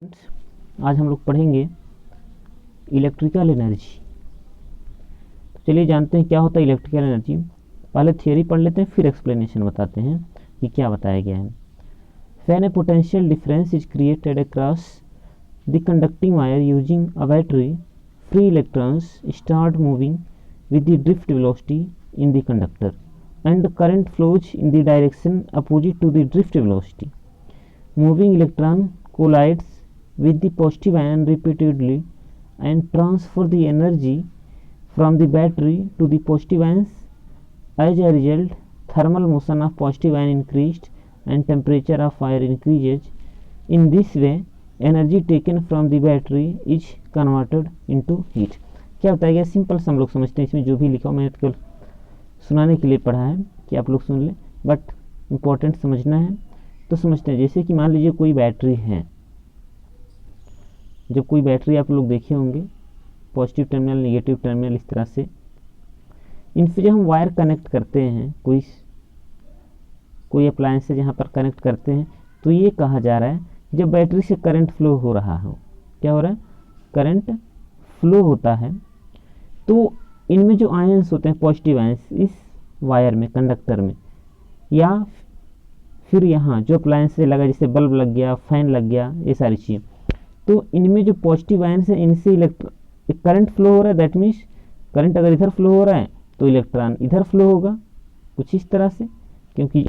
आज हम लोग पढ़ेंगे इलेक्ट्रिकल एनर्जी। तो चलिए जानते हैं क्या होता है इलेक्ट्रिकल एनर्जी। पहले थियरी पढ़ लेते हैं, फिर एक्सप्लेनेशन बताते हैं कि क्या बताया गया है। When A potential difference is created across the conducting wire using a battery, free electrons start moving with the drift velocity in the conductor and current flows in the direction opposite to the drift velocity. Moving electron collides with the positive ion repeatedly and transfer the energy from the battery to the positive ions. As a result, thermal motion of positive ion increased and temperature of wire increases. In this way, energy taken from the battery is converted into heat. क्या बताया गया simple से हम लोग समझते हैं। इसमें जो भी लिखा हो मैंने केवल सुनाने के लिए पढ़ा है कि आप लोग सुन लें, बट इम्पोर्टेंट समझना है तो समझते हैं। जैसे कि मान लीजिए कोई बैटरी है, जब कोई बैटरी आप लोग देखे होंगे पॉजिटिव टर्मिनल नेगेटिव टर्मिनल इस तरह से, इन पे जब हम वायर कनेक्ट करते हैं कोई अप्लायंस से जहाँ पर कनेक्ट करते हैं, तो ये कहा जा रहा है जब बैटरी से करंट फ्लो हो रहा हो, क्या हो रहा है, करंट फ्लो होता है, तो इनमें जो आयंस होते हैं पॉजिटिव आयंस इस वायर में कंडक्टर में, या फिर यहाँ जो अप्लायंस से लगा जैसे बल्ब लग गया, फैन लग गया, ये सारी चीज़ें, तो इनमें जो पॉजिटिव आयंस है इनसे करंट फ्लो हो रहा है। दैट मीन्स करंट अगर इधर फ्लो हो रहा है तो इलेक्ट्रॉन इधर फ्लो होगा, कुछ इस तरह से, क्योंकि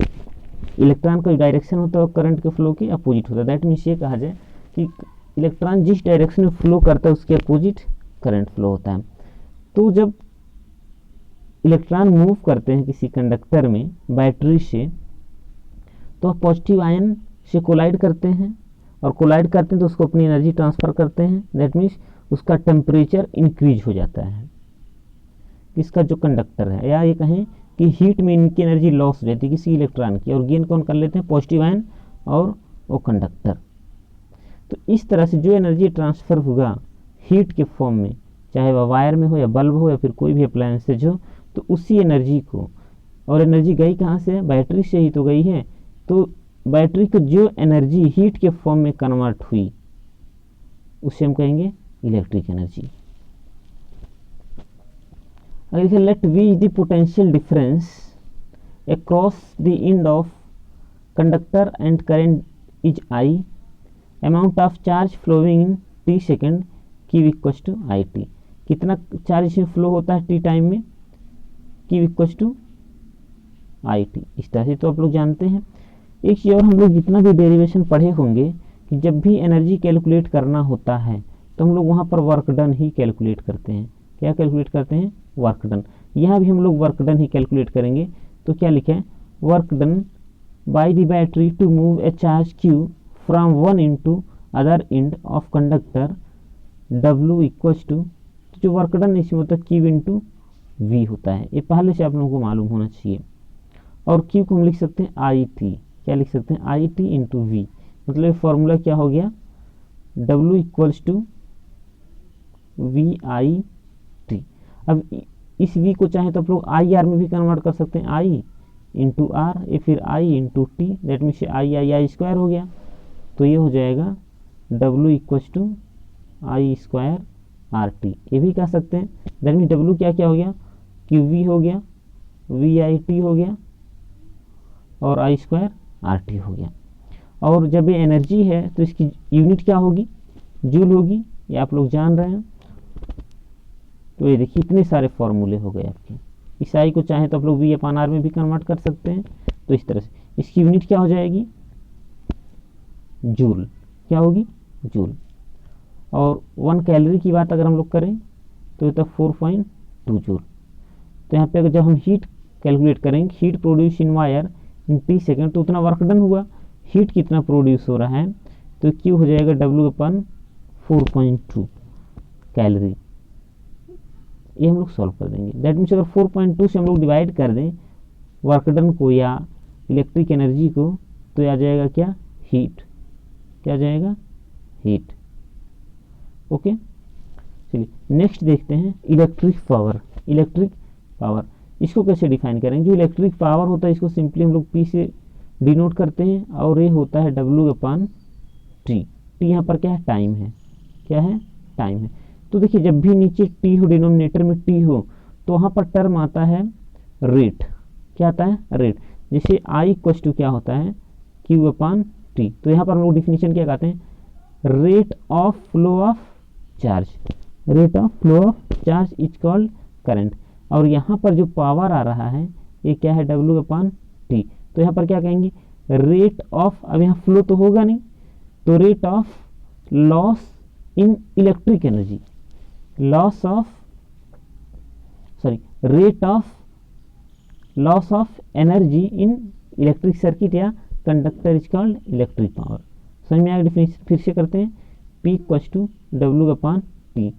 इलेक्ट्रॉन का डायरेक्शन होता है करंट के फ्लो के अपोजिट होता है। दैट मीन्स ये कहा जाए कि इलेक्ट्रॉन जिस डायरेक्शन में फ्लो करता है उसके अपोजिट करंट फ्लो होता है। तो जब इलेक्ट्रॉन मूव करते हैं किसी कंडक्टर में बैटरी से, तो पॉजिटिव आयन से कोलाइड करते हैं, और कोलाइड करते हैं तो उसको अपनी एनर्जी ट्रांसफ़र करते हैं। दैट मीन्स उसका टेम्परेचर इंक्रीज हो जाता है, इसका जो कंडक्टर है, या ये कहें कि हीट में इनकी एनर्जी लॉस हो जाती है किसी इलेक्ट्रॉन की, और गेन कौन कर लेते हैं, पॉजिटिव आयन और वो कंडक्टर। तो इस तरह से जो एनर्जी ट्रांसफ़र होगा हीट के फॉर्म में, चाहे वह वायर में हो या बल्ब हो या फिर कोई भी अप्लायंसेज हो, तो उसी एनर्जी को, और एनर्जी गई कहाँ से, बैटरी से ही तो गई है, तो बैटरी को जो एनर्जी हीट के फॉर्म में कन्वर्ट हुई उसे हम कहेंगे इलेक्ट्रिक एनर्जी। अगर लिखे let V is the potential difference across the end of conductor and current is I, amount of charge flowing in T second Q equals to I T. कितना charge इसमें flow होता है T time में, Q equals to I T. इस तरह से तो आप लोग जानते हैं। एक चीज़ और, हम लोग जितना भी डेरिवेशन पढ़े होंगे कि जब भी एनर्जी कैलकुलेट करना होता है तो हम लोग वहाँ पर वर्क डन ही कैलकुलेट करते हैं। क्या कैलकुलेट करते हैं, वर्क डन। यहाँ भी हम लोग वर्क डन ही कैलकुलेट करेंगे। तो क्या लिखा है, work done by the battery to move a charge Q from one end to other end of conductor W equals to, जो वर्क डन इसमें होता है Q इंटू वी होता है। ये पहले से आप लोगों को मालूम होना चाहिए। और Q को हम लिख सकते हैं आई टी। क्या लिख सकते हैं, आई टी इंटू वी। मतलब फॉर्मूला क्या हो गया, W equals to V I T. अब इस V को चाहे तो आप लोग आई आर में भी कन्वर्ट कर सकते हैं, आई इंटू आर, या फिर I into T. That means I square हो गया। तो ये हो जाएगा W equals to I square R T. ये भी कह सकते हैं। दैट मीन्स W क्या क्या हो गया, क्यू वी हो गया, वी आई टी हो गया, और आई स्क्वायर आर टी हो गया। और जब ये एनर्जी है तो इसकी यूनिट क्या होगी, जूल होगी, ये आप लोग जान रहे हैं। तो ये देखिए इतने सारे फॉर्मूले हो गए आपके। इस आई को चाहे तो आप लोग वी अपॉन आर में भी कन्वर्ट कर सकते हैं। तो इस तरह से इसकी यूनिट क्या हो जाएगी, जूल। क्या होगी, जूल। और 1 कैलोरी की बात अगर हम लोग करें तो ये तो 4.2 जूल। तो यहाँ पे अगर जब हम हीट कैलकुलेट करेंगे, heat produce in wire in T second, तो उतना वर्क डन हुआ। हीट कितना प्रोड्यूस हो रहा है, तो Q हो जाएगा W अपन 4.2 कैलोरी। ये हम लोग सॉल्व कर देंगे। दैट मीन्स अगर 4.2 से हम लोग डिवाइड कर दें वर्क डन को या इलेक्ट्रिक एनर्जी को, तो आ जाएगा क्या, हीट। क्या आ जाएगा, हीट। ओके, चलिए नेक्स्ट देखते हैं इलेक्ट्रिक पावर। इलेक्ट्रिक पावर इसको कैसे डिफाइन करेंगे। जो इलेक्ट्रिक पावर होता है इसको सिंपली हम लोग P से डिनोट करते हैं, और ये होता है W अपॉन T। टी यहाँ पर क्या है, टाइम है, क्या है, टाइम है। तो देखिए जब भी नीचे टी हो, डिनोमिनेटर में टी हो, तो वहाँ पर टर्म आता है रेट, क्या आता है, रेट। जैसे आई इक्वल्स टू क्या होता है, क्यू अपान टी। तो यहाँ पर हम लोग डिफिनीशन क्या कहते हैं, rate of flow of charge, rate of flow of charge is called current. और यहाँ पर जो पावर आ रहा है ये क्या है, डब्ल्यू अपान टी। तो यहाँ पर क्या कहेंगे, रेट ऑफ, अब यहाँ फ्लो तो होगा नहीं, तो rate of loss in electric energy, loss of, sorry, rate of loss of energy in electric circuit या conductor is called electric power. समझ में आया डिफिनेशन, फिर से करते हैं, P equals to W upon T,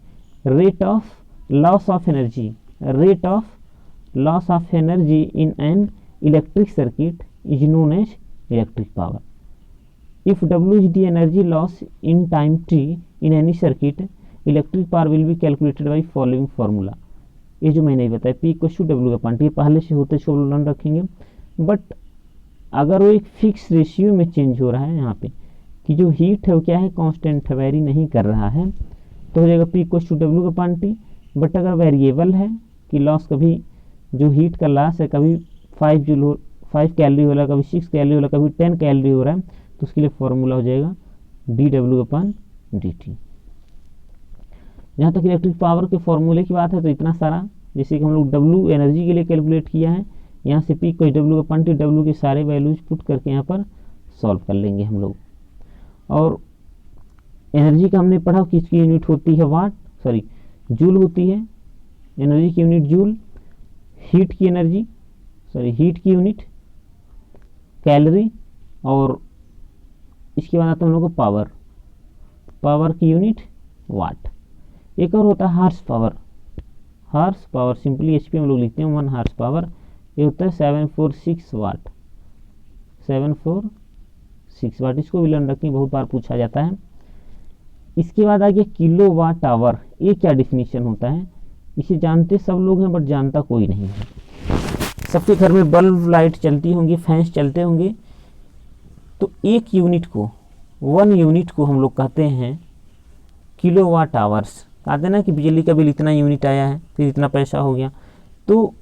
rate of loss of energy, rate of loss of energy in an electric circuit is known as electric power. If W is the energy loss in time t in any circuit, electric power will be calculated by following formula. ये जो मैंने बताया P equal to W का point, ये पहले से होते इसको लर्न रखेंगे, बट अगर वो एक फिक्स रेशियो में चेंज हो रहा है यहाँ पे कि जो हीट है वो क्या है, कांस्टेंट है, वेरी नहीं कर रहा है, तो हो जाएगा P इक्वल टू डब्ल्यू का पॉइंट टी। बट अगर वेरिएबल है कि लॉस, कभी जो हीट का लॉस है कभी 5 कैलोरी हो रहा है, कभी 6 कैलोरी हो रहा है, कभी 10 कैलोरी हो रहा है, तो उसके लिए फॉर्मूला हो जाएगा डी डब्ल्यू अपान डी टी। जहाँ तक इलेक्ट्रिक पावर के फॉर्मूले की बात है तो इतना सारा, जैसे कि हम लोग डब्ल्यू एनर्जी के लिए कैलकुलेट किया है, यहाँ से पी कोई डब्ल्यू अपान टी, डब्ल्यू के सारे वैल्यूज पुट करके यहाँ पर सॉल्व कर लेंगे हम लोग। और एनर्जी का हमने पढ़ा किसकी यूनिट होती है, वाट, सॉरी जूल होती है, एनर्जी की यूनिट जूल, हीट की एनर्जी, सॉरी हीट की यूनिट कैलोरी, और इसके बाद आता है हम लोग को पावर, पावर की यूनिट वाट। एक और होता है horse power, horse power simply HP हम लोग लिखते हैं 1 हार्स पावर, ये होता है 746 वाट, 746 वाट, इसको भी लर्न रखें, बहुत बार पूछा जाता है। इसके बाद आ गया किलो वाट आवर, ये क्या डिफिनीशन होता है, इसे जानते सब लोग हैं बट जानता कोई नहीं है। सबके घर में बल्ब लाइट चलती होंगी, फैंस चलते होंगे, तो एक यूनिट को, 1 यूनिट को हम लोग कहते हैं किलो वाट आवर्स। कहते ना कि बिजली का बिल इतना यूनिट आया है फिर इतना पैसा हो गया, तो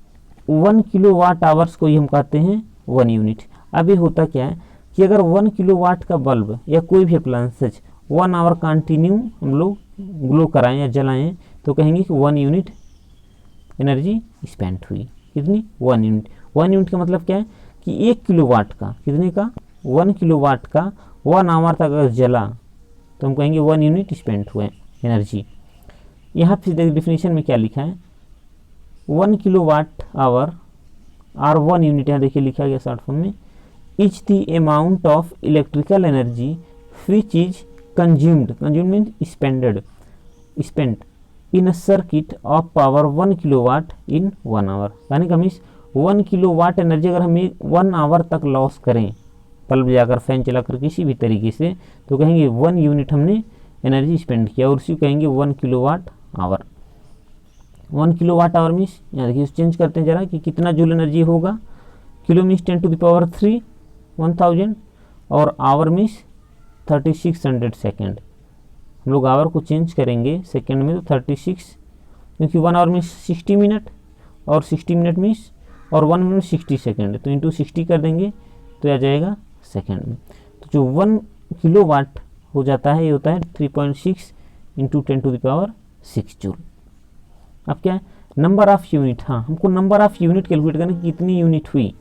1 किलो वाट आवर्स को ही हम कहते हैं 1 यूनिट। अब ये होता क्या है कि अगर 1 किलो वाट का बल्ब या कोई भी अप्लायंसेज 1 आवर कंटिन्यू हम लोग ग्लो कराएं या जलाएं, तो कहेंगे कि 1 यूनिट एनर्जी स्पेंड हुई, कितनी, 1 यूनिट। 1 यूनिट का मतलब क्या है कि 1 किलो वाट का, कितने का, 1 किलो वाट का 1 आवर तक अगर जला तो हम कहेंगे 1 यूनिट स्पेंड हुए एनर्जी। यहाँ फिर डिफिनीशन में क्या लिखा है, 1 किलो वाट आवर और 1 यूनिट, यहाँ देखिए लिखा गया शॉर्ट फॉर्म में, is the amount of electrical energy which is consumed, consumed means spend in a circuit of power 1 kilo watt in 1 hour. यानी कि मीन्स 1 किलो वाट एनर्जी अगर हम 1 आवर तक लॉस करें, बल्ब जाकर फैन चलाकर किसी भी तरीके से, तो कहेंगे 1 यूनिट हमने एनर्जी स्पेंड किया, और उसी को कहेंगे 1 kilo watt hour. 1 kilo watt hour means, यहाँ देखिए चेंज करते हैं जरा कि कितना जूल एनर्जी होगा, kilo means 10 to the power 3 1000, और आवर मीन्स 3600 सेकेंड। हम लोग आवर को चेंज करेंगे सेकेंड में, तो 36, क्योंकि 1 आवर मीन्स 60 मिनट, और 60 मिनट मीन्स, और 1 मिनट 60 सेकेंड, तो इंटू 60 कर देंगे तो आ जाएगा सेकेंड में। तो जो 1 किलो वाट हो जाता है ये होता है 3.6 into 10 to the power 6 joule. अब क्या है, नंबर ऑफ यूनिट, हाँ हमको नंबर ऑफ यूनिट कैलकुलेट करना कि कितनी यूनिट हुई,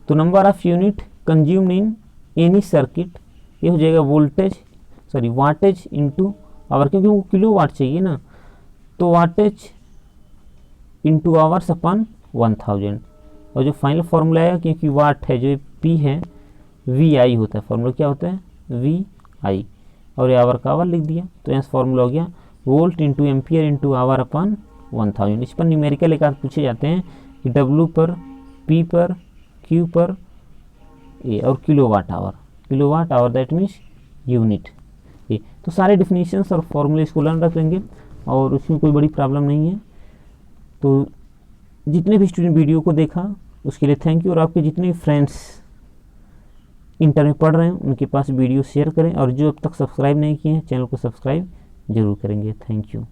तो number of unit consumed in any circuit, ये हो जाएगा voltage, sorry wattage into hour, क्योंकि वो किलो वाट चाहिए ना, तो वाटेज इंटू आवर्स अपन 1000। और जो फाइनल फार्मूला आएगा, क्योंकि वाट है जो पी है, वी आई होता है, फार्मूला क्या होता है, वी आई, और ये आवर का आवर लिख दिया, तो यहाँ से फार्मूला हो गया volt into ampere into hour upon 1000। इस पर न्यूमेरिकल एक आध पूछे जाते हैं कि डब्ल्यू पर, पी पर, क्यू पर, ए, और kilo watt hour that means unit. ये तो सारे डिफिनीशंस और फॉर्मूले इसको लर्न रख लेंगे, और उसमें कोई बड़ी प्रॉब्लम नहीं है। तो जितने भी स्टूडेंट वीडियो को देखा उसके लिए थैंक यू, और आपके जितने फ्रेंड्स इंटर में पढ़ रहे हैं उनके पास वीडियो शेयर करें, और जो अब तक सब्सक्राइब नहीं किए हैं चैनल को सब्सक्राइब जरूर करेंगे। Thank you.